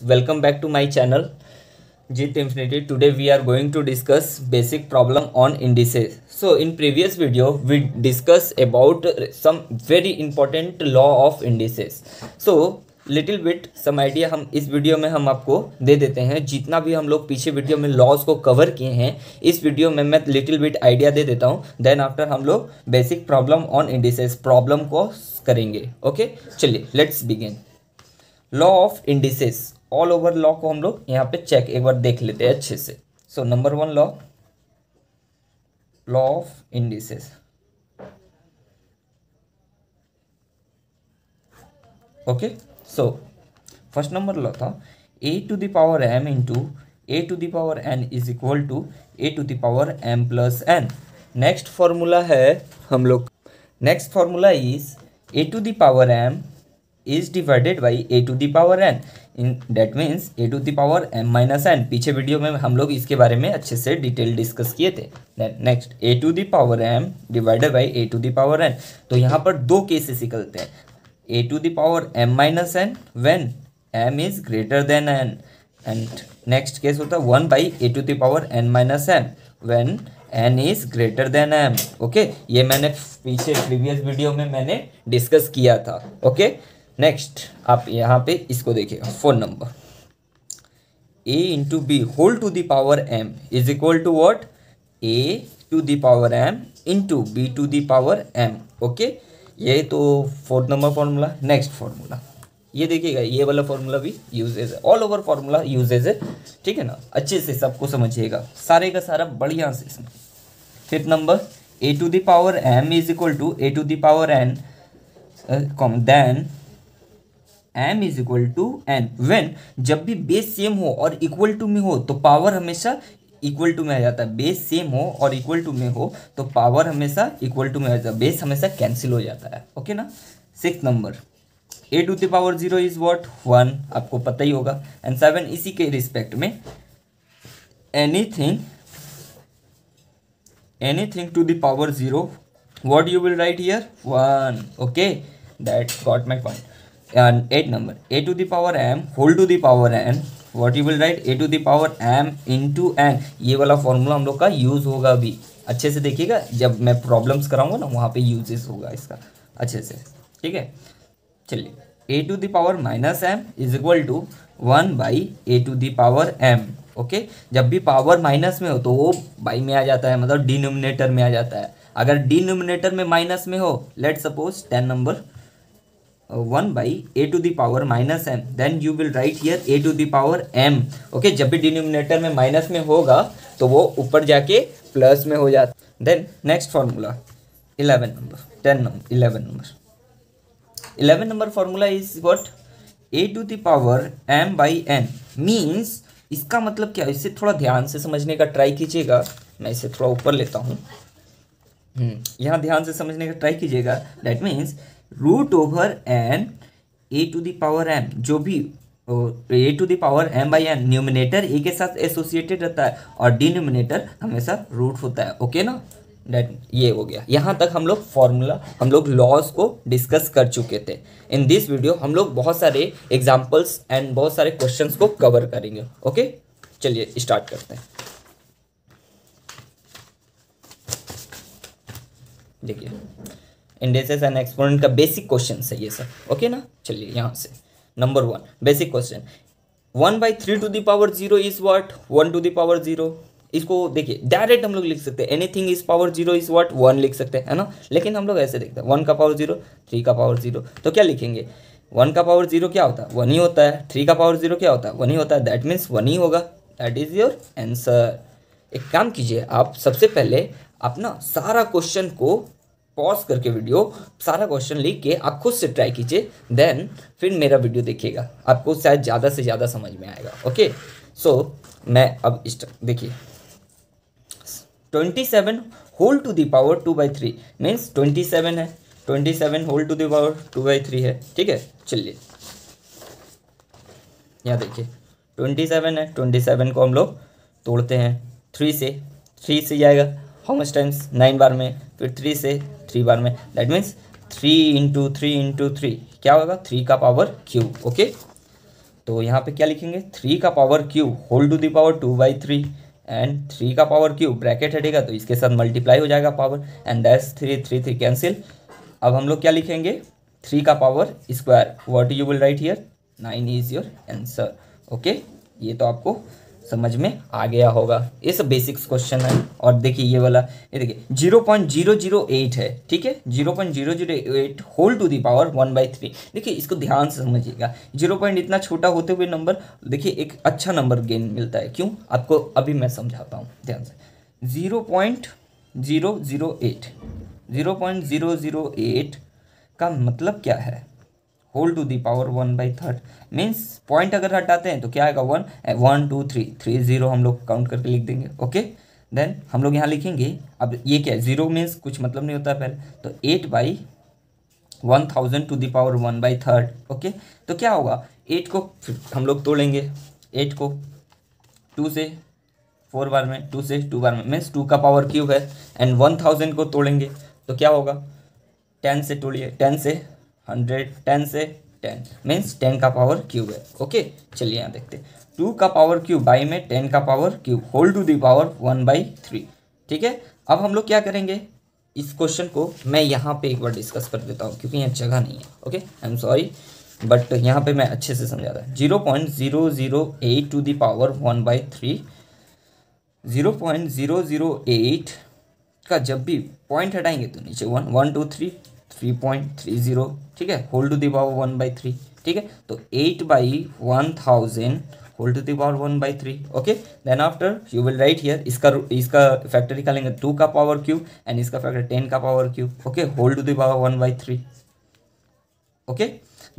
welcome back to my channel Jit Infinity. Today we are going to discuss basic problem on indices. So in previous video we discussed about some very important law of indices. So little bit some idea हम इस video में हम आपको दे देते हैं। जितना भी हम लोग पीछे वीडियो में लॉज को कवर किए हैं इस वीडियो में मैं लिटिल बिट आइडिया दे देता हूं। देन आफ्टर हम लोग basic problem on indices problem को करेंगे। ओके चलिए let's begin. Law of indices all over law को हम लोग यहाँ पे चेक एक बार देख लेते हैं अच्छे से। So number one law of indices. Okay so first number law था a to the power m into a to the power n is equal to a to the power m plus n। Next formula है हम लोग, next formula is a to the power m is divided by a to the power n in that means a to the power m minus n। पीछे video में हम लोग इसके बारे में अच्छे से डिटेल डिस्कस किए थे। Next a to the power m divided by a to the power n। तो यहाँ पर दो केसेस निकलते हैं, a to the power m minus n when m is greater than n and next case होता है 1 by a to the power n minus m when n is greater than m। Okay ये मैंने पीछे previous video में मैंने discuss किया था। Okay next आप यहाँ पे इसको देखिएगा, phone number a into b whole to the power m is equal to what a to the power m into b to the power m। Okay ये तो fourth number formula. Next formula ये देखिएगा, ये वाला formula भी usage है, all over formula usage है, ठीक है ना। अच्छे से सबको समझिएगा, सारे का सारा बढ़िया से इसमें। Fifth number a to the power m is equal to a to the power n then m is equal to n when जब भी बेस सेम हो और इक्वल टू में हो तो पावर हमेशा इक्वल टू में आ जाता है। बेस सेम हो और इक्वल टू में हो तो पावर हमेशा इक्वल टू में आ जाता है, बेस हमेशा कैंसिल हो जाता है। ओके ना। Six number a to the power 0 is what 1, आपको पता ही होगा। एंड 7 इसी के रिस्पेक्ट में anything to the power 0 what you will write here 1। Okay that got my point. And 8 number a to the power m whole to the power n what you will write a to the power m into n। ये वाला formula हम लोग का use होगा अभी, अच्छे से देखिएगा, जब मैं प्रॉब्लम्स कराऊंगा ना वहाँ पे यूजेस होगा इसका अच्छे से, ठीक है। चलिए a to the power minus m is equal to 1 by a to the power m। Okay जब भी पावर माइनस में हो तो वो बाई में आ जाता है, मतलब डिनोमिनेटर में आ जाता है। अगर डिनोमिनेटर में माइनस में हो, let suppose 10 number 1 by a to the power minus m then you will write here a to the power m। Okay जब भी डिनोमिनेटर में माइनस में होगा तो वो ऊपर जाके प्लस में हो जाता। Then next formula 11 number formula is what a to the power m by n means इसका मतलब क्या है, इससे थोड़ा ध्यान से समझने का ट्राई कीजिएगा। मैं इसे थोड़ा ऊपर लेता हूँ, यहाँ ध्यान से समझने का ट्राई कीजिएगा। That means root over n a to the power m, जो भी a to the power m by n numerator a के साथ एसोसिएटेड रहता है और डिनोमिनेटर हमेशा रूट होता है। ओके ना, दैट ये हो गया। यहाँ तक हम लोग फॉर्मूला हम लोग लॉज को डिस्कस कर चुके थे। इन दिस वीडियो हम लोग बहुत सारे एग्जाम्पल्स एंड बहुत सारे क्वेश्चंस को कवर करेंगे। ओके चलिए स्टार्ट करते हैं। देखिए इंडिसेस एंड एक्सपोनेंट का बेसिक क्वेश्चन है ये सब। ओके ना, चलिए यहाँ से number 1 basic question 1 by 3 to the power 0 is what 1 to the power 0। इसको देखिए डायरेक्ट हम लोग लिख सकते हैं, anything is power 0 is what 1 लिख सकते हैं, है ना। लेकिन हम लोग ऐसे देखते हैं 1 का पावर 0 3 का पावर 0, तो क्या लिखेंगे 1 का पावर 0 क्या होता है 1 ही होता है, 3 का पावर 0 क्या होता है 1 ही होता है, दैट मीन्स 1 ही होगा। That is your answer. एक काम कीजिए, आप सबसे पहले अपना सारा क्वेश्चन को पॉज करके वीडियो सारा क्वेश्चन लिख के आप खुद से ट्राई कीजिए, देन फिर मेरा वीडियो देखिएगा, आपको शायद ज़्यादा से ज़्यादा समझ में आएगा। ओके सो मैं अब देखिए 27 whole to the power 2 by 3 means 27 है, 27 whole to the power 2 by 3 है, ठीक है। चलिए यहाँ देखिए 27 है, 27 को हम लोग तोड़ते हैं 3 से जाएगा हाउ मच टाइम्स 9 बार में, फिर 3 से 3 बार में, दैट मीन्स 3 इंटू 3 इंटू 3 क्या होगा 3 का पावर क्यूब। ओके तो यहाँ पे क्या लिखेंगे, 3 का power cube whole to the power 2/3 and 3 का पावर क्यूब ब्रैकेट हटेगा तो इसके साथ मल्टीप्लाई हो जाएगा पावर एंड दैट्स 3 कैंसिल। अब हम लोग क्या लिखेंगे, 3 का power square, what you will write here, 9 is your answer. Okay, ये तो आपको समझ में आ गया होगा, ये सब बेसिक्स क्वेश्चन है। और देखिए ये वाला, ये देखिए 0.008 है, ठीक है, 0.008 होल टू दी पावर 1/3। देखिए इसको ध्यान से समझिएगा, 0 पॉइंट इतना छोटा होते हुए नंबर, देखिए एक अच्छा नंबर गेन मिलता है, क्यों आपको अभी मैं समझाता हूँ ध्यान से। 0.008 0.008 का मतलब क्या है, whole to the power 1/3 means point अगर हटाते हैं तो क्या आएगा, 1 1 2 3 3 0 हम लोग काउंट करके लिख देंगे। ओके, देन हम लोग यहाँ लिखेंगे, अब ये क्या है, 0 मीन्स कुछ मतलब नहीं होता है पहले, तो 8/1000 टू दी पावर 1/3। ओके, तो क्या होगा, 8 को फिर हम लोग तोड़ेंगे, 8 को 2 से 4 बार में, 2 से 2 बार में मीन्स 2 का पावर क्यूब है एंड 1000 को तोड़ेंगे तो क्या होगा, 10 से तोड़िए, 10 से 100, 10 से 10 मीन्स 10 का पावर क्यूब है। ओके, चलिए यहाँ देखते हैं, 2 का पावर क्यूब बाई में 10 का power cube whole to the power 1/3। ठीक है, अब हम लोग क्या करेंगे, इस क्वेश्चन को मैं यहाँ पे एक बार डिस्कस कर देता हूँ क्योंकि यहाँ जगह नहीं है। Okay, I am sorry, but यहाँ पे मैं अच्छे से समझा था। 0.008 टू दी पावर 1/3, 0.008 का जब भी पॉइंट हटाएंगे तो नीचे 1 1 2 3 3.30, ठीक है, होल टू दी पावर 1/3। ठीक है, तो 8/1000 whole to the power 1/3। Okay, then after you will write here, इसका फैक्टर निकालेंगे 2 का पावर क्यूब एंड इसका फैक्टर 10 का power cube. Okay, whole to the power 1/3। Okay,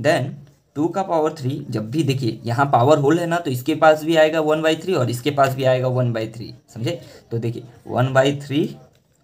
then 2 का पावर 3, जब भी देखिए यहाँ पावर होल है ना, तो इसके पास भी आएगा 1/3 और इसके पास भी आएगा 1/3, समझे। तो देखिए 1/3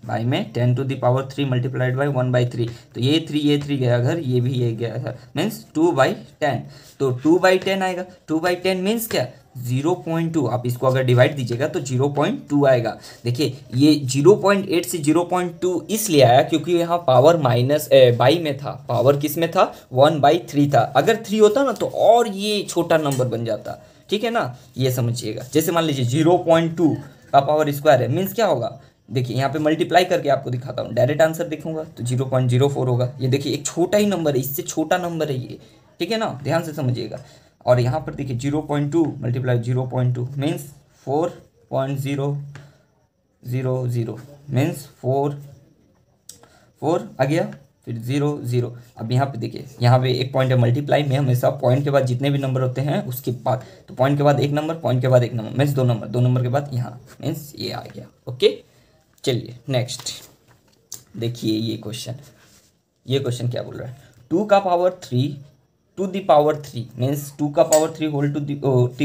बाई में 10 to the power 3 multiplied by 1/3, तो ये 3 गया घर, ये भी ये गया घर, मीन्स 2/10, तो 2/10 आएगा। 2/10 मीन्स क्या, 0.2, आप इसको अगर डिवाइड दीजिएगा तो 0.2 आएगा। देखिए ये 0.8 से 0.2 इसलिए आया क्योंकि यहाँ पावर माइनस बाई में था, पावर किस में था, 1/3 था। अगर 3 होता ना तो और ये छोटा नंबर बन जाता, ठीक है ना, ये समझिएगा। जैसे मान लीजिए 0.2 का पावर स्क्वायर है, मीन्स क्या होगा, देखिए यहाँ पे मल्टीप्लाई करके आपको दिखाता हूँ, डायरेक्ट आंसर देखूंगा तो 0.04 होगा। ये देखिए एक छोटा ही नंबर है, इससे छोटा नंबर है ये, ठीक है ना, ध्यान से समझिएगा। और यहाँ पर देखिए 0.2 मल्टीप्लाई 0.2 मीन्स 4.000 मीन्स 4 आ गया, फिर 0 0। अब यहाँ पे देखिए, यहाँ पे एक पॉइंट है, मल्टीप्लाई में हमेशा पॉइंट के बाद जितने भी नंबर होते हैं उसके बाद, तो पॉइंट के बाद एक नंबर, पॉइंट के बाद एक नंबर मीन्स 2 नंबर, 2 नंबर के बाद यहाँ मीन्स ये आ गया। ओके, चलिए नेक्स्ट देखिए ये क्वेश्चन क्या बोल रहा है, 2 का power 3 to the power 3 means 2 का power 3 whole to the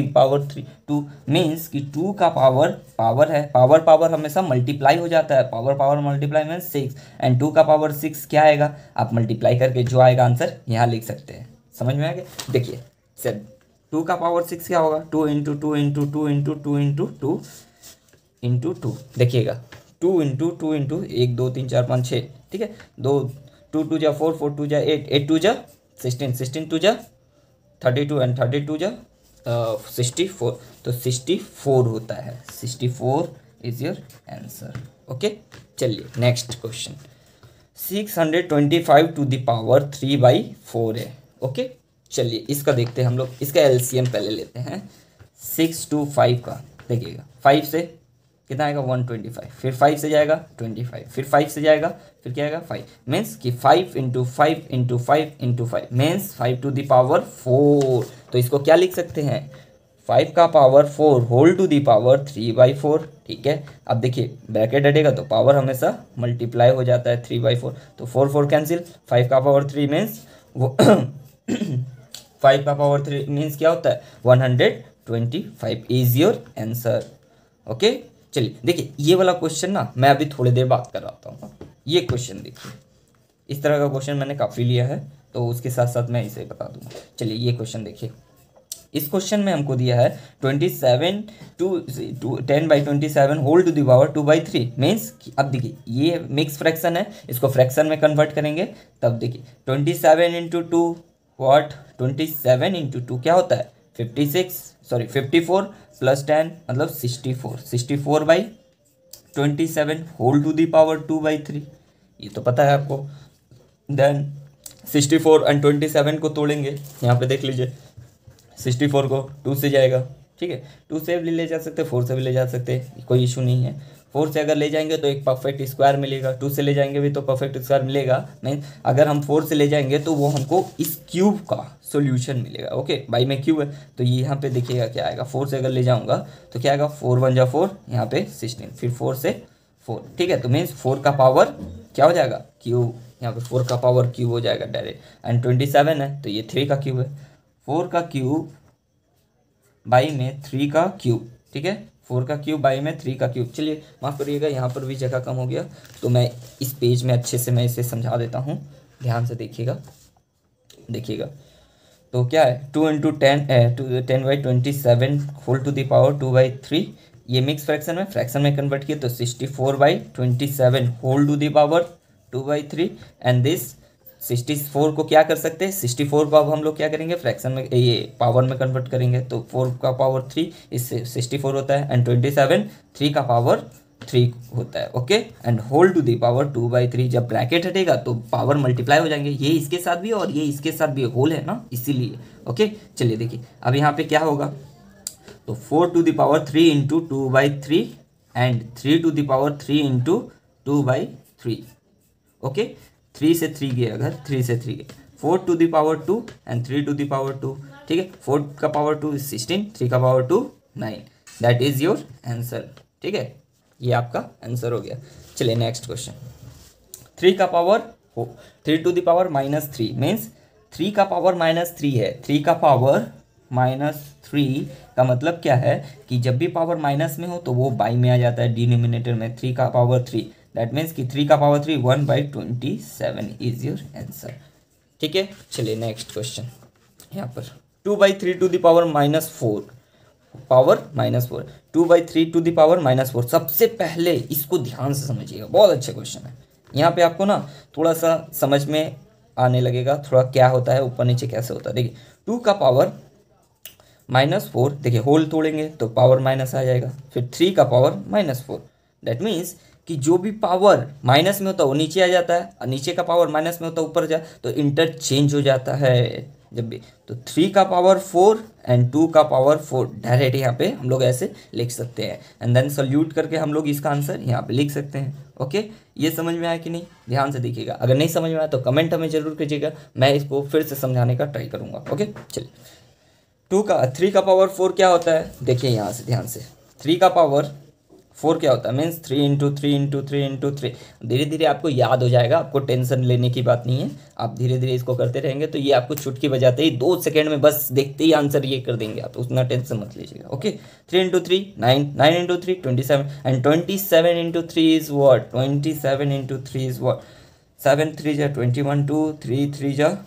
power 3, 2 means कि 2 का पावर है, पावर हमेशा मल्टीप्लाई हो जाता है, पावर मल्टीप्लाई मीन्स 6 एंड 2 का पावर 6 क्या आएगा, आप मल्टीप्लाई करके जो आएगा आंसर यहाँ लिख सकते हैं। समझ में आ गया, देखिए सर 2 का पावर 6 क्या होगा, 2 into 2 into 2 into 2 into 2 into 2, देखिएगा 2 इंटू 2 इंटू 1 2 3 4 5 6, ठीक है, 2 2 2 जा 4 4 2 जा 8 8 2 जा 16 16 2 जा 32 एंड 32 जा 64, तो 64 होता है, 64 इज योर आंसर। ओके, चलिए next question, 625 to the power 3/4 है। ओके, चलिए इसका देखते हैं हम लोग, इसका एलसीएम पहले लेते हैं। 6 to 5 का देखिएगा, 5 से कितना आएगा 125, फिर 5 से जाएगा 25, फिर 5 से जाएगा फिर क्या आएगा 5, मीन्स कि 5 into 5 into 5 into 5 means 5 to the power 4। तो इसको क्या लिख सकते हैं, 5 का power 4 whole to the power 3/4। ठीक है, अब देखिए ब्रैकेट हटेगा तो पावर हमेशा मल्टीप्लाई हो जाता है, 3/4, तो 4 4 कैंसिल, 5 का पावर 3 मीन्स वो 5 का पावर 3 मीन्स क्या होता है 125 इज योर आंसर। ओके, चलिए देखिए ये वाला क्वेश्चन ना मैं अभी थोड़ी देर बात कर रहा हूँ। ये क्वेश्चन देखिए, इस तरह का क्वेश्चन मैंने काफ़ी लिया है तो उसके साथ साथ मैं इसे बता दूंगा। चलिए ये क्वेश्चन देखिए, इस क्वेश्चन में हमको दिया है 27 to 10/27 whole to the power 2/3 means, अब देखिए ये मिक्स फ्रैक्शन है, इसको फ्रैक्शन में कन्वर्ट करेंगे तब देखिए 27 इंटू 2 व्हाट, 27 इंटू 2 क्या होता है 54 प्लस 10 मतलब 64/27 होल टू दी पावर 2/3, ये तो पता है आपको। देन 64 एंड 27 को तोड़ेंगे, यहाँ पे देख लीजिए 64 को 2 से जाएगा, ठीक है, 2 से भी ले जा सकते हैं, 4 से भी ले जा सकते हैं, कोई इशू नहीं है। 4 से अगर ले जाएंगे तो एक परफेक्ट स्क्वायर मिलेगा, 2 से ले जाएंगे भी तो परफेक्ट स्क्वायर मिलेगा। नहीं, अगर हम 4 से ले जाएंगे तो वो हमको इस क्यूब का सॉल्यूशन मिलेगा। ओके, बाई में क्यूब है तो ये यहाँ पे देखिएगा क्या आएगा, 4 से अगर ले जाऊँगा तो क्या आएगा, 4 1 जा 4, यहाँ पे 16, फिर 4 से 4, ठीक है, तो मीन्स 4 का पावर क्या हो जाएगा, क्यूब, यहाँ पे 4 का पावर क्यूब हो जाएगा डायरेक्ट। एंड 27 है तो ये 3 का क्यूब है, 4 का क्यूब बाई में 3 का क्यूब, ठीक है, 4 का क्यूब बाई में 3 का क्यूब। चलिए माफ़ करिएगा, यहाँ पर भी जगह कम हो गया तो मैं इस पेज में अच्छे से मैं इसे समझा देता हूँ, ध्यान से देखिएगा। तो क्या है, 2 × 10/27 होल टू दी पावर 2/3, ये मिक्स फ्रैक्शन में कन्वर्ट किए तो 64/27 whole to the power 2/3 and this 64 को क्या कर सकते हैं, 64 को अब हम लोग क्या करेंगे, फ्रैक्शन में, ये पावर में कन्वर्ट करेंगे तो 4 का पावर 3 इससे 64 होता है एंड 27 3 का पावर 3 होता है। Okay, and whole to the power 2/3, जब ब्रैकेट हटेगा तो पावर मल्टीप्लाई हो जाएंगे, ये इसके साथ भी और ये इसके साथ भी, होल है ना इसीलिए। ओके, चलिए देखिए अब यहाँ पे क्या होगा, तो 4 to the power 3 × 2/3 and 3 to the power 3 × 2/3। Okay, 3 से 3 गए, अगर 3 से 3 गए, 4 to the power 2 and 3 to the power 2, ठीक है, 4 का पावर 2 16, 3 का power 2 9, that is your answer, ठीक है, ये आपका आंसर हो गया। चलिए नेक्स्ट क्वेश्चन, 3 का power 3 to the power -3 means 3 का पावर -3 है, 3 का पावर -3 का मतलब क्या है कि जब भी पावर माइनस में हो तो वो बाई में आ जाता है, डिनोमिनेटर में 3 का पावर 3, दैट मीन्स कि 3 का पावर 3 1/27 इज योर आंसर, ठीक है। चलिए नेक्स्ट क्वेश्चन, यहाँ पर 2/3 to the power -4 2/3 to the power -4, सबसे पहले इसको ध्यान से समझिएगा, बहुत अच्छा क्वेश्चन है। यहाँ पे आपको ना थोड़ा सा समझ में आने लगेगा थोड़ा क्या होता है, ऊपर नीचे कैसे होता है। देखिए 2 का पावर -4, देखिए होल तोड़ेंगे तो पावर माइनस आ जाएगा, फिर 3 का पावर -4, दैट मीन्स कि जो भी पावर माइनस में होता है वो नीचे आ जाता है और नीचे का पावर माइनस में होता है ऊपर जा, तो इंटरचेंज हो जाता है जब भी। तो 3 का पावर 4 एंड 2 का पावर 4 डायरेक्ट यहाँ पे हम लोग ऐसे लिख सकते हैं एंड देन सॉल्यूट करके हम लोग इसका आंसर यहाँ पे लिख सकते हैं। ओके, ये समझ में आया कि नहीं, ध्यान से देखिएगा, अगर नहीं समझ में आया तो कमेंट हमें जरूर कीजिएगा, मैं इसको फिर से समझाने का ट्राई करूँगा। ओके, चलिए 3 का पावर 4 क्या होता है, देखिए यहाँ से ध्यान से, 3 का पावर 4 क्या होता है, मीन्स 3 × 3 × 3 × 3, धीरे धीरे आपको याद हो जाएगा, आपको टेंशन लेने की बात नहीं है, आप धीरे धीरे इसको करते रहेंगे तो ये आपको चुटकी बजाते ही 2 सेकेंड में बस देखते ही आंसर ये कर देंगे आप, उतना टेंशन मत लीजिएगा। Okay, 3 × 3 9, 9 × 3 27 and 27 × 3 is what, 27 × 3 is what, 7 3 जा 21, 2 3 3 जा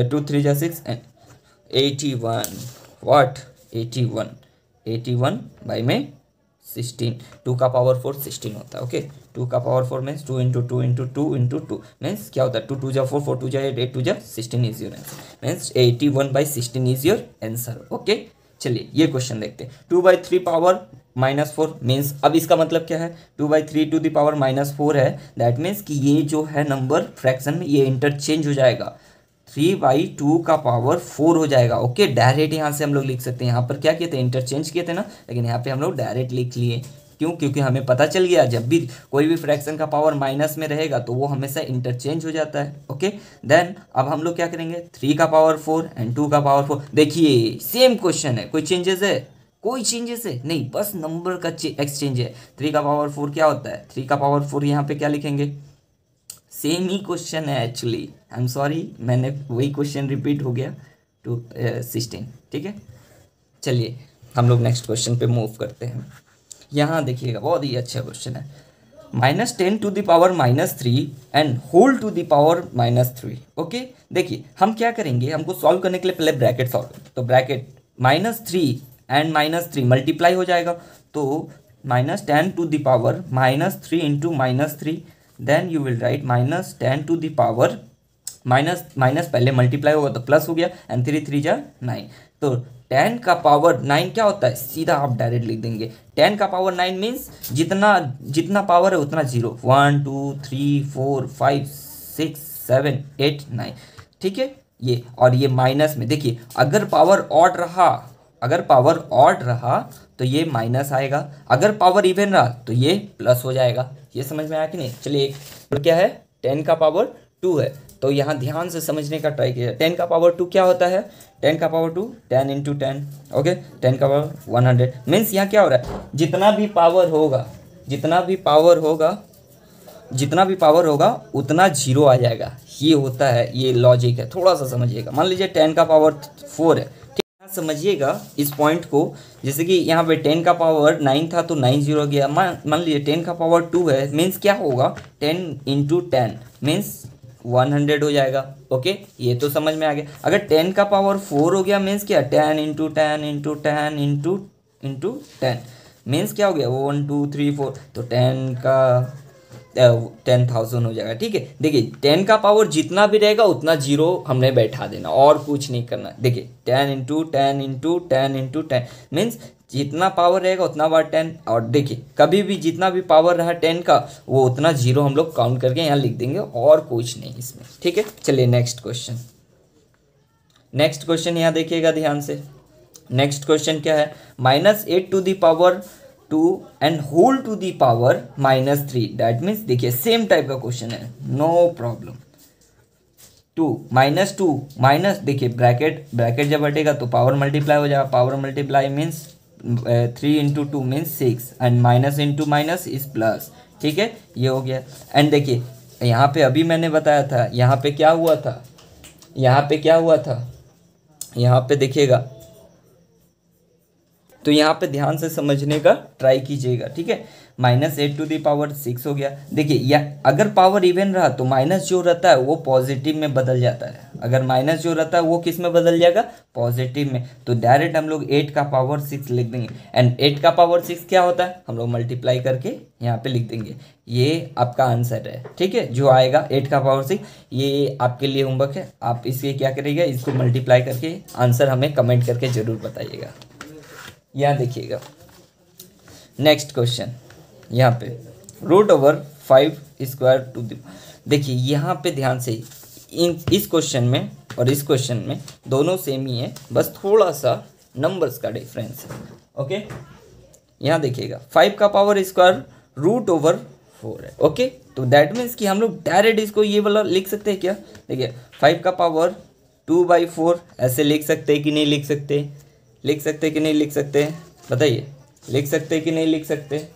2 3 जा 6 एंड 81, व्हाट 81 बाई में 16, 2 का पावर 4 16 होता है। ओके, 2 का पावर 4 मीन्स 2 × 2 × 2 × 2 मीन्स क्या होता है, 2 2 जा 4 4 2 जा 8 8 2 जा 16 is your answer, means 81/16 is your answer. Okay, चलिए ये क्वेश्चन देखते हैं, 2/3 पावर -4 मीन्स, अब इसका मतलब क्या है, 2/3 टू द पावर -4 है, दैट मीन्स कि ये जो है नंबर फ्रैक्शन में ये इंटरचेंज हो जाएगा, 3/2 का पावर 4 हो जाएगा। ओके, डायरेक्ट यहाँ से हम लोग लिख सकते हैं, यहाँ पर क्या किए थे, इंटरचेंज किए थे ना, लेकिन यहाँ पे हम लोग डायरेक्ट लिख लिए, क्यों, क्योंकि हमें पता चल गया जब भी कोई भी फ्रैक्शन का पावर माइनस में रहेगा तो वो हमेशा इंटरचेंज हो जाता है। ओके, देन अब हम लोग क्या करेंगे, 3 का पावर 4 एंड 2 का पावर 4, देखिए सेम क्वेश्चन है, कोई चेंजेस है, कोई चेंजेस है नहीं, बस नंबर का एक्सचेंज है। 3 का पावर 4 क्या होता है, 3 का पावर 4 यहाँ पे क्या लिखेंगे, सेम ही क्वेश्चन है एक्चुअली, आई एम सॉरी मैंने वही क्वेश्चन रिपीट हो गया, 16, ठीक है। चलिए हम लोग नेक्स्ट क्वेश्चन पे मूव करते हैं, यहाँ देखिएगा बहुत ही अच्छा क्वेश्चन है, -10 to the power -3 and whole to the power -3। Okay, देखिए हम क्या करेंगे, हमको सॉल्व करने के लिए पहले ब्रैकेट सॉल्व करें, तो ब्रैकेट -3 एंड -3 मल्टीप्लाई हो जाएगा, तो -10 to the power -3 × -3, then you will write -10 to the power minus minus पहले मल्टीप्लाई होगा तो प्लस हो गया, एंड 3 3 जा 9। तो 10 का पावर 9 क्या होता है, सीधा आप डायरेक्ट लिख देंगे 10 का पावर 9 मीन्स जितना जितना पावर है उतना जीरो, 1 2 3 4 5 6 7 8 9, ठीक है ये। और ये माइनस में देखिए, अगर पावर ऑड रहा, अगर पावर ऑड रहा तो ये माइनस आएगा, अगर पावर इवन रहा तो ये प्लस हो जाएगा। ये समझ में आया कि नहीं? चलिए एक तो क्या है, 10 का पावर 2 है, तो यहाँ ध्यान से समझने का ट्राई किया। 10 का पावर 2 क्या होता है, 10 का पावर 2 10 इंटू 10, ओके 10 का पावर 100 मीन्स यहाँ क्या हो रहा है, जितना भी पावर होगा, जितना भी पावर होगा, जितना भी पावर होगा उतना जीरो आ जाएगा। ये होता है, ये लॉजिक है, थोड़ा सा समझिएगा। मान लीजिए 10 का पावर 4 है, ठीक है, समझिएगा इस पॉइंट को। जैसे कि यहाँ पे 10 का पावर 9 था तो 9 जीरो गया। मान लीजिए 10 का पावर 2 है, मीन्स क्या होगा, 10 इंटू 10 मीन्स 100 हो जाएगा। ओके, ये तो समझ में आ गया। अगर 10 का पावर 4 हो गया मीन्स क्या, 10 इंटू 10 इंटू 10 इंटू 10 मीन्स क्या हो गया, 1 2 3 4, तो 10 का 10,000 हो जाएगा। ठीक है, देखिए 10 का पावर जितना भी रहेगा उतना जीरो हमने बैठा देना, और कुछ नहीं करना। देखिए 10 इंटू 10 इंटू 10 इंटू 10 मीन्स जितना पावर रहेगा उतना बार 10। और देखिए कभी भी जितना भी पावर रहा 10 का वो उतना जीरो हम लोग काउंट करके यहाँ लिख देंगे, और कुछ नहीं इसमें। ठीक है, चलिए नेक्स्ट क्वेश्चन। नेक्स्ट क्वेश्चन यहाँ देखिएगा ध्यान से। नेक्स्ट क्वेश्चन क्या है, -8 to the power 2 and whole to the power -3। That means देखिए सेम टाइप का क्वेश्चन है, नो प्रॉब्लम। 2 -2 माइनस, देखिए ब्रैकेट जब हटेगा तो पावर मल्टीप्लाई हो जाएगा, power multiply means 3 into 2 means 6, and minus into minus is plus. ठीक है, ये हो गया। एंड देखिए यहाँ पे अभी मैंने बताया था, यहाँ पे क्या हुआ था, यहाँ पे क्या हुआ था, यहाँ पे देखिएगा, तो यहाँ पे ध्यान से समझने का ट्राई कीजिएगा। ठीक है, -8 टू दी पावर 6 हो गया। देखिए या अगर पावर इवन रहा तो माइनस जो रहता है वो पॉजिटिव में बदल जाता है, अगर माइनस जो रहता है वो किस में बदल जाएगा, पॉजिटिव में। तो डायरेक्ट हम लोग 8 का पावर 6 लिख देंगे, एंड 8 का पावर 6 क्या होता है, हम लोग मल्टीप्लाई करके यहाँ पे लिख देंगे। ये आपका आंसर है। ठीक है, जो आएगा 8 का पावर 6, ये आपके लिए होमवर्क है। आप इसके क्या करिएगा, इसको मल्टीप्लाई करके आंसर हमें कमेंट करके ज़रूर बताइएगा। यहाँ देखिएगा नेक्स्ट क्वेश्चन, यहाँ पे √5 स्क्वायर टू द, देखिए यहाँ पे ध्यान से, इस क्वेश्चन में और इस क्वेश्चन में दोनों सेम ही है, बस थोड़ा सा नंबर्स का डिफरेंस है। ओके, यहाँ देखिएगा 5 का पावर स्क्वायर √4 है। ओके, तो दैट मीन्स कि हम लोग डायरेक्ट इसको ये वाला लिख सकते हैं क्या, देखिए 5 का पावर 2/4 ऐसे लिख सकते हैं कि नहीं लिख सकते, लिख सकते कि नहीं लिख सकते, बताइए, लिख सकते कि नहीं लिख सकते।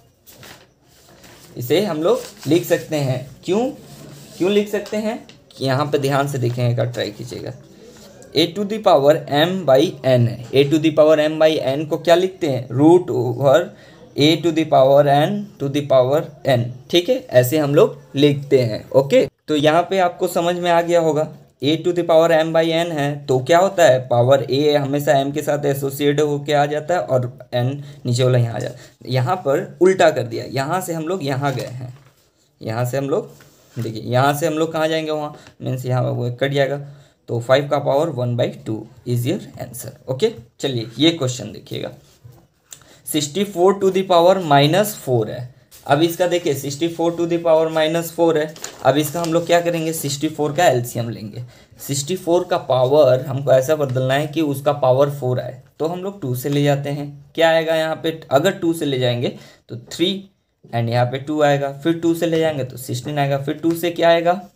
इसे हम लोग लिख सकते हैं, क्यों लिख सकते हैं, यहाँ पे ध्यान से देखेंगे का ट्राई कीजिएगा। a⁴m/n है, a⁴m/n को क्या लिखते हैं, √a⁴n⁴n। ठीक है, ऐसे हम लोग लिखते हैं। ओके, तो यहाँ पे आपको समझ में आ गया होगा, a⁴m/n है तो क्या होता है, पावर a हमेशा m के साथ एसोसिएट होके आ जाता है, और n नीचे वाला यहाँ आ जाता है। यहाँ पर उल्टा कर दिया, यहाँ से हम लोग यहाँ गए हैं, यहाँ से हम लोग देखिए, यहाँ से हम लोग कहाँ जाएंगे, वहाँ मीन्स यहाँ वो कट जाएगा, तो 5 का power 1/2 is your answer. Okay, चलिए ये क्वेश्चन देखिएगा। 64 टू द पावर -4 है। अब इसका देखिए 64 टू द पावर -4 है। अब इसका हम लोग क्या करेंगे, 64 का एलसीएम लेंगे। 64 का पावर हमको ऐसा बदलना है कि उसका पावर 4 आए, तो हम लोग 2 से ले जाते हैं। क्या आएगा यहाँ पे, अगर 2 से ले जाएंगे तो 3, एंड यहाँ पे 2 आएगा, फिर 2 से ले जाएंगे तो 16 आएगा, फिर 2 से क्या आएगा,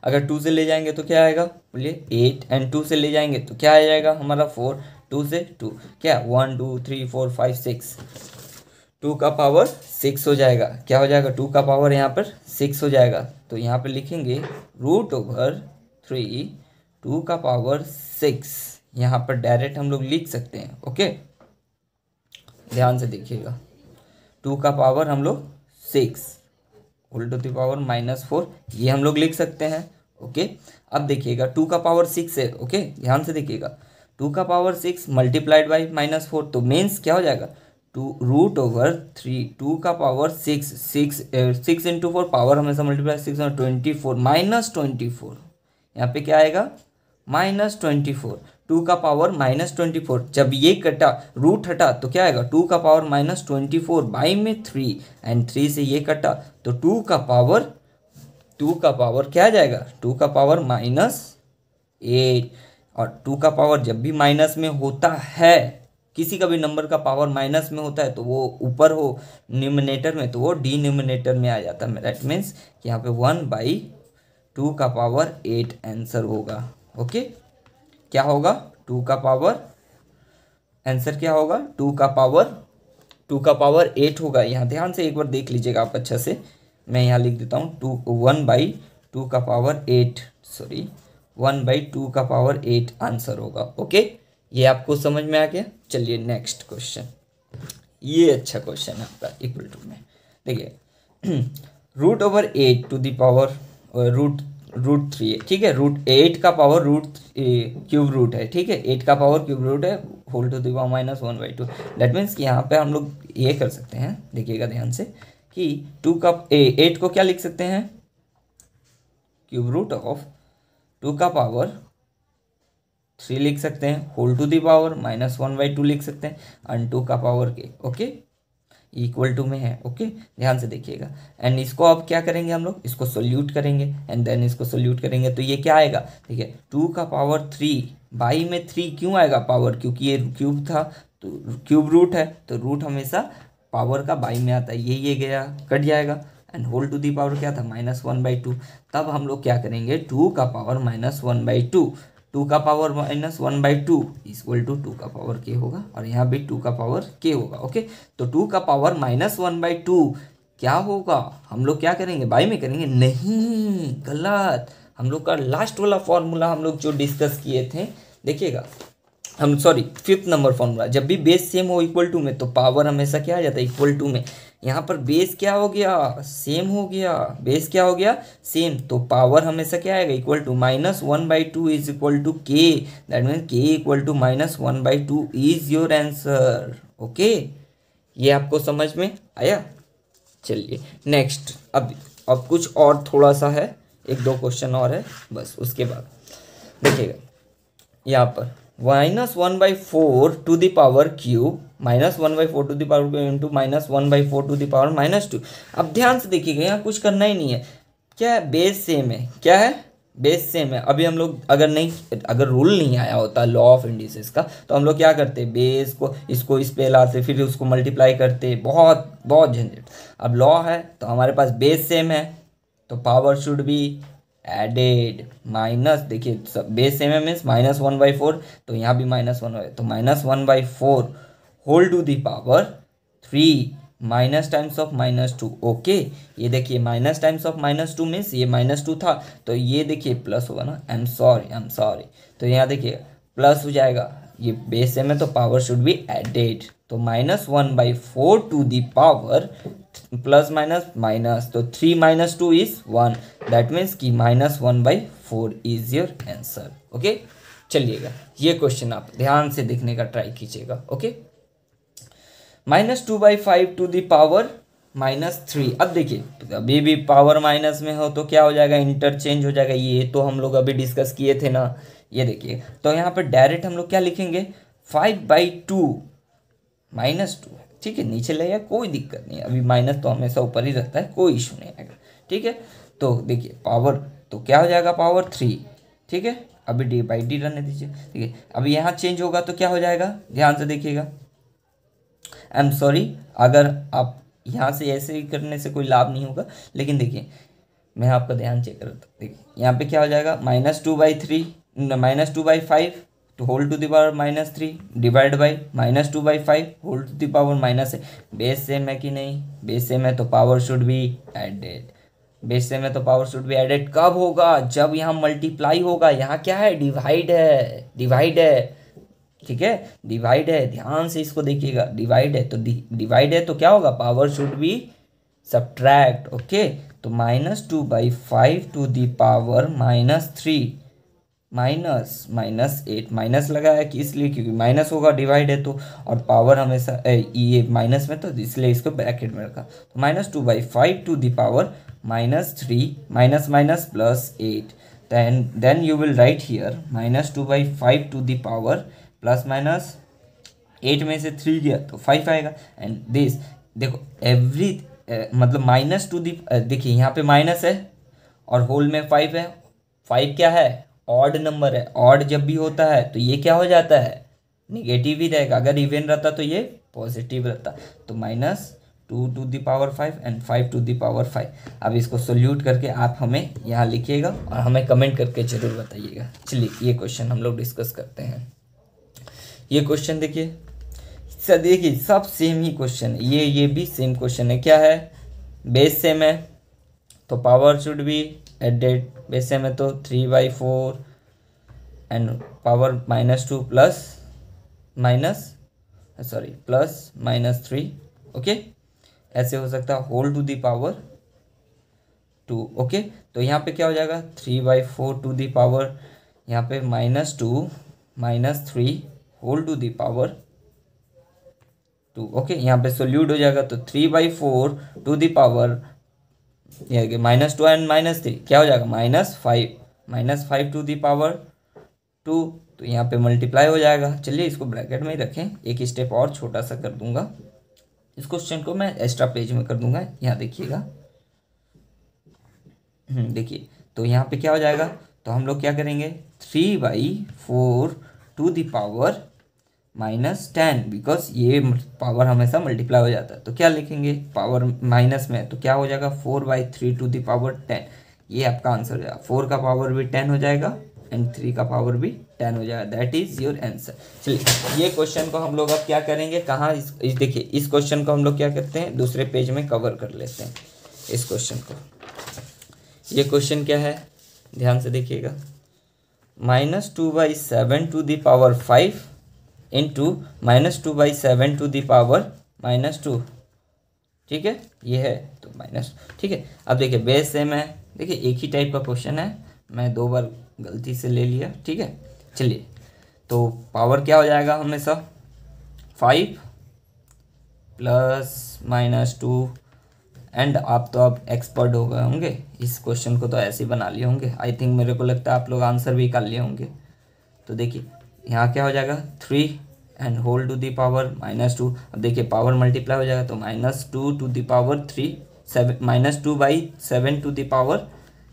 अगर 2 से ले जाएंगे तो क्या आएगा, बोलिए 8, एंड 2 से ले जाएंगे तो क्या आ जाएगा हमारा 4, 2 से 2 क्या 1 2 3 4 5 6, 2 का पावर 6 हो जाएगा। क्या हो जाएगा, 2 का पावर यहाँ पर 6 हो जाएगा, तो यहाँ पे लिखेंगे √3 2 का पावर 6, यहाँ पर डायरेक्ट हम लोग लिख सकते हैं। ओके, ध्यान से देखिएगा, 2 का पावर हम लोग 6 होल टू द पावर -4, ये हम लोग लिख सकते हैं। ओके, अब देखिएगा 2 का पावर 6 है। ओके, ध्यान से देखिएगा, 2 का पावर 6 मल्टीप्लाइड बाई -4, तो मीन्स क्या हो जाएगा, √3 2 का पावर 6 इंटू 4, पावर हमेशा मल्टीप्लाई 6 और 24 -24, यहाँ पे क्या आएगा -24, 2 का पावर -24। जब ये कटा रूट हटा तो क्या आएगा 2 का पावर -24 बाई में 3 एंड 3 से ये कटा तो 2 का पावर क्या आ जाएगा 2 का पावर -8। और 2 का पावर जब भी माइनस में होता है, किसी का भी नंबर का पावर माइनस में होता है तो वो ऊपर हो न्यूमरेटर में तो वो डिनोमिनेटर में आ जाता है। दैट मीन्स कि यहाँ पे 1/2 का पावर 8 आंसर होगा। ओके, क्या होगा 2 का पावर आंसर क्या होगा 2 का पावर 8 होगा। यहाँ ध्यान से एक बार देख लीजिएगा आप अच्छा से, मैं यहाँ लिख देता हूँ 1/2 का पावर 8 1/2 का पावर 8 आंसर होगा। ओके, ये आपको समझ में आ गया। चलिए नेक्स्ट क्वेश्चन, ये अच्छा क्वेश्चन है आपका इक्वल टू में। देखिए √8 टू द पावर रूट 3 है, ठीक है। √8 का पावर क्यूब रूट है, ठीक है। 8 का पावर क्यूब रूट है whole to the power -1/2। That means कि यहाँ पे हम लोग ये कर सकते हैं, देखिएगा ध्यान से कि 8 को क्या लिख सकते हैं क्यूब रूट ऑफ 2 का पावर 3 लिख सकते हैं, होल टू दी पावर -1/2 लिख सकते हैं, एंड 2 का पावर के ओके इक्वल टू में है। ओके, ध्यान से देखिएगा। एंड इसको अब क्या करेंगे हम लोग, इसको सोल्यूट करेंगे एंड देन इसको सोल्यूट करेंगे तो ये क्या आएगा, ठीक है 2 का पावर 3 बाई में 3 क्यों आएगा पावर, क्योंकि ये क्यूब था तो क्यूब रूट है तो रूट हमेशा पावर का बाई में आता है, ये गया कट जाएगा and whole to the power क्या था -1/2। तब हम लोग क्या करेंगे 2 का पावर -1/2, 2 का पावर -1/2 इक्वल टू 2 का पावर के होगा और यहाँ भी 2 का पावर के होगा। ओके, तो 2 का पावर -1/2 क्या होगा, हम लोग क्या करेंगे बाई में करेंगे, नहीं गलत। हम लोग का लास्ट वाला फॉर्मूला हम लोग जो डिस्कस किए थे, देखिएगा हम सॉरी 5th नंबर फॉर्मूला, जब भी बेस सेम हो इक्वल टू में तो पावर हमेशा क्या आ जाता है इक्वल टू में। यहाँ पर बेस क्या हो गया सेम हो गया, बेस क्या हो गया सेम, तो पावर हमेशा क्या आएगा equal to -1/2 is equal to k. That means k equal to -1/2 is your answer. Okay, ये आपको समझ में आया। चलिए नेक्स्ट, अब कुछ और थोड़ा सा है, 1-2 क्वेश्चन और है बस, उसके बाद देखिएगा यहाँ पर -1/4 to the power cube -1/4 to the power cube into -1/4 to the power -2। अब ध्यान से देखिएगा, यहाँ कुछ करना ही नहीं है, क्या है बेस सेम है, क्या है बेस सेम है। अभी हम लोग अगर रूल नहीं आया होता लॉ ऑफ इंडिसेस का तो हम लोग क्या करते बेस को इसको इस पे लाते फिर उसको मल्टीप्लाई करते, बहुत बहुत झंझट। अब लॉ है तो हमारे पास बेस सेम है तो power should be added minus, देखिए बेस सेम है मीन्स -1/4 तो यहाँ भी -1 तो -1/4 whole to the power 3 minus times of -2। Okay, ये देखिए माइनस टाइम्स ऑफ -2 मीन्स ये -2 था तो ये देखिए प्लस होगा ना, आई एम सॉरी तो यहाँ देखिए प्लस हो जाएगा, ये बेस सेम है तो पावर शुड बी एडेड, तो -1/4 to the power plus minus तो 3 - 2 इज 1। दैट मीन्स कि -1/4 इज योर आंसर। ओके, चलिएगा ये क्वेश्चन आप ध्यान से देखने का ट्राई कीजिएगा। Okay, -2/5 to the power -3। अब देखिए अभी भी पावर माइनस में हो तो क्या हो जाएगा इंटरचेंज हो जाएगा, ये तो हम लोग अभी डिस्कस किए थे ना। ये देखिए तो यहाँ पर डायरेक्ट हम लोग क्या लिखेंगे 5/2 -2, ठीक है नीचे लगेगा कोई दिक्कत नहीं, अभी माइनस तो हमेशा ऊपर ही रहता है, कोई इशू नहीं आएगा। ठीक है, तो देखिए पावर तो क्या हो जाएगा पावर 3, ठीक है अभी d/d रहने दीजिए। ठीक है, अभी यहाँ चेंज होगा तो क्या हो जाएगा, ध्यान से देखिएगा। आई एम सॉरी, अगर आप यहाँ से ऐसे ही करने से कोई लाभ नहीं होगा, लेकिन देखिए मैं आपका ध्यान चेक करता हूँ। देखिए यहाँ पे क्या हो जाएगा -2/5 तो whole to the power -3 divide by -2/5 whole to the power -8। Base same है कि नहीं, बेस सेम है तो power should be added, base same है तो पावर शुड बी एडेड कब होगा, जब यहाँ मल्टीप्लाई होगा। यहाँ क्या है डिवाइड है, ठीक है डिवाइड है, ध्यान से इसको देखिएगा, डिवाइड है तो क्या होगा power should B subtract. Okay, तो -2/5 टू द पावर -3 -8 माइनस लगाया कि इसलिए क्योंकि माइनस होगा डिवाइड है तो, और पावर हमेशा ये माइनस में तो इसलिए इसको ब्रैकेट में रखा, तो -2/5 to the power -3 minus +8। then you will write here -2/5 to the power plus minus 8 में से 3 गया तो 5 आएगा। एंड दिस देखो एवरी मतलब माइनस टू दी, देखिए यहाँ पे माइनस है और होल में 5 है। 5 क्या है, ऑड नंबर है। ऑड जब भी होता है तो ये क्या हो जाता है, निगेटिव ही रहेगा। अगर इवन रहता तो ये पॉजिटिव रहता। तो -2 to the power 5 and 5 to the power 5। अब इसको सोल्यूट करके आप हमें यहाँ लिखिएगा और हमें कमेंट करके ज़रूर बताइएगा। चलिए ये क्वेश्चन हम लोग डिस्कस करते हैं। ये क्वेश्चन देखिए सब सेम ही क्वेश्चन है। ये भी सेम क्वेश्चन है। क्या है, बेस सेम है तो power should be added. Base same है तो 3/4 एंड पावर -2 प्लस -3। ओके, ऐसे हो सकता है whole to the power 2। Okay, तो यहाँ पे क्या हो जाएगा 3/4 टू दी पावर, यहाँ पे -2 -3 whole to the power 2। Okay, यहाँ पे सोल्यूट हो जाएगा तो 3/4 टू दी पावर -2 एंड -3 क्या हो जाएगा -5 टू दी पावर 2। तो यहाँ पे मल्टीप्लाई हो जाएगा। चलिए इसको ब्रैकेट में ही रखें, एक स्टेप और छोटा सा कर दूंगा। इस क्वेश्चन को मैं एक्स्ट्रा पेज में कर दूंगा। यहाँ देखिएगा, देखिए तो यहाँ पे क्या हो जाएगा, तो हम लोग क्या करेंगे 3/4 टू दी पावर -10, बिकॉज ये पावर हमेशा मल्टीप्लाई हो जाता है। तो क्या लिखेंगे, पावर माइनस में तो क्या हो जाएगा 4/3 टू दी पावर 10। ये आपका आंसर हो जाएगा। 4 का पावर भी 10 हो जाएगा एंड 3 का पावर भी 10 हो जाएगा। That is your answer. चलिए ये क्वेश्चन को हम लोग अब क्या करेंगे, कहाँ इस देखिए इस क्वेश्चन को हम लोग क्या करते हैं, दूसरे पेज में कवर कर लेते हैं इस क्वेश्चन को। ये क्वेश्चन क्या है, ध्यान से देखिएगा। -2/7 to the power 5 into -2/7 to the power -2। ठीक है, ये है तो माइनस। ठीक है, अब देखिए बेस सेम है। देखिए एक ही टाइप का क्वेश्चन है, मैं 2 बार गलती से ले लिया। ठीक है, चलिए तो पावर क्या हो जाएगा हमेशा 5 प्लस -2 एंड आप तो अब एक्सपर्ट हो गए होंगे, इस क्वेश्चन को तो ऐसे ही बना लिए होंगे। आई थिंक मेरे को लगता है आप लोग आंसर भी कर लिए होंगे। तो देखिए यहाँ क्या हो जाएगा 3 and whole to the power -2। अब देखिए पावर मल्टीप्लाई हो जाएगा तो -2 to the power 3 -2/7 to the power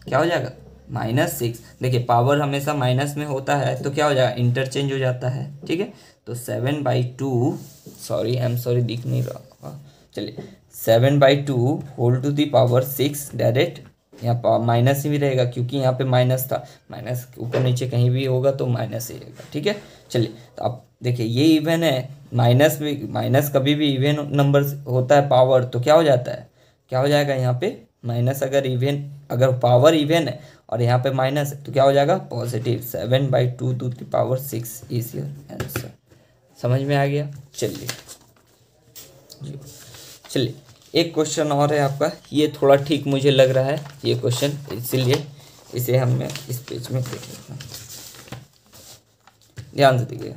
क्या हो जाएगा -6। देखिए पावर हमेशा माइनस में होता है तो क्या हो जाएगा इंटरचेंज हो जाता है। ठीक है, तो 7/2 सॉरी दिख नहीं रहा। चलिए 7/2 whole to the power 6 direct यहाँ माइनस ही भी रहेगा क्योंकि यहाँ पे माइनस था। माइनस ऊपर नीचे कहीं भी होगा तो माइनस ही रहेगा। ठीक है, चलिए तो अब देखिए ये इवन है, माइनस कभी भी इवन नंबर होता है पावर तो क्या हो जाता है, क्या हो जाएगा यहाँ पे माइनस। अगर पावर इवन है और यहाँ पे माइनस है तो क्या हो जाएगा positive. 7/2 to the power 6 is your answer. समझ में आ गया। चलिए एक क्वेश्चन और है आपका, ये थोड़ा ठीक मुझे लग रहा है ये क्वेश्चन, इसीलिए इसे हम मैं इस पेज में देख लेता हूँ। ध्यान से देखिएगा।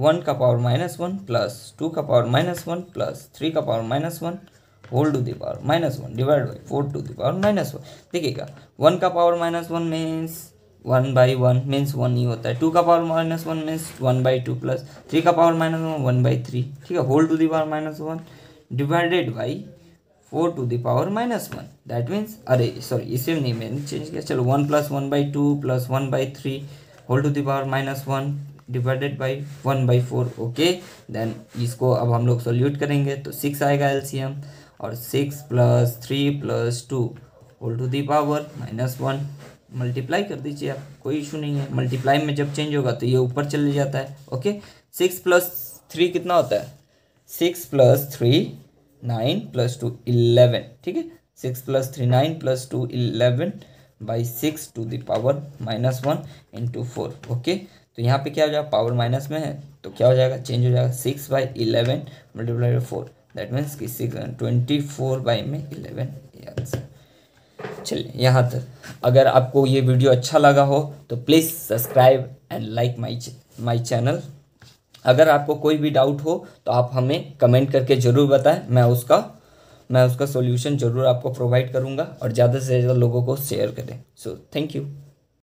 1 का पावर -1 प्लस 2 का पावर -1 प्लस 3 का power -1 whole to the power -1 divide by 4 to the power -1। देखिएगा 1 का पावर -1 मीन्स 1/1 मीन्स 1 ही होता है। 2 का पावर -1 मीन्स 1/2 प्लस 3 का पावर -1/3। ठीक है, whole to the power -1 divided by 4 to the power -1। That means इसे नहीं मैंने चेंज किया। चलो 1 + 1/2 plus 1/3 whole to the power -1 divided by 1/4। Okay, then इसको अब हम लोग सोल्यूट करेंगे तो 6 आएगा एलसीएम, और 6 + 3 + 2 whole to the power -1। Multiply कर दीजिए आप, कोई इशू नहीं है। मल्टीप्लाई में जब चेंज होगा तो ये ऊपर चले जाता है। ओके, 6 + 3 कितना होता है, 6 + 3 9 + 2 11। ठीक है, 6 + 3 9 + 2 11 by 6 to the power -1 into 4। Okay, तो यहाँ पे क्या हो जाएगा, पावर माइनस में है तो क्या हो जाएगा, चेंज हो जाएगा। 6/11 मल्टीप्लाई बाई 4 दैट मीन्स कि 24/11 ये आंसर। चलिए यहाँ तक। अगर आपको ये वीडियो अच्छा लगा हो तो please subscribe and like my channel. अगर आपको कोई भी डाउट हो तो आप हमें कमेंट करके ज़रूर बताएं, मैं उसका मैं उसका सॉल्यूशन ज़रूर आपको प्रोवाइड करूँगा, और ज़्यादा से ज़्यादा लोगों को शेयर करें। So thank you.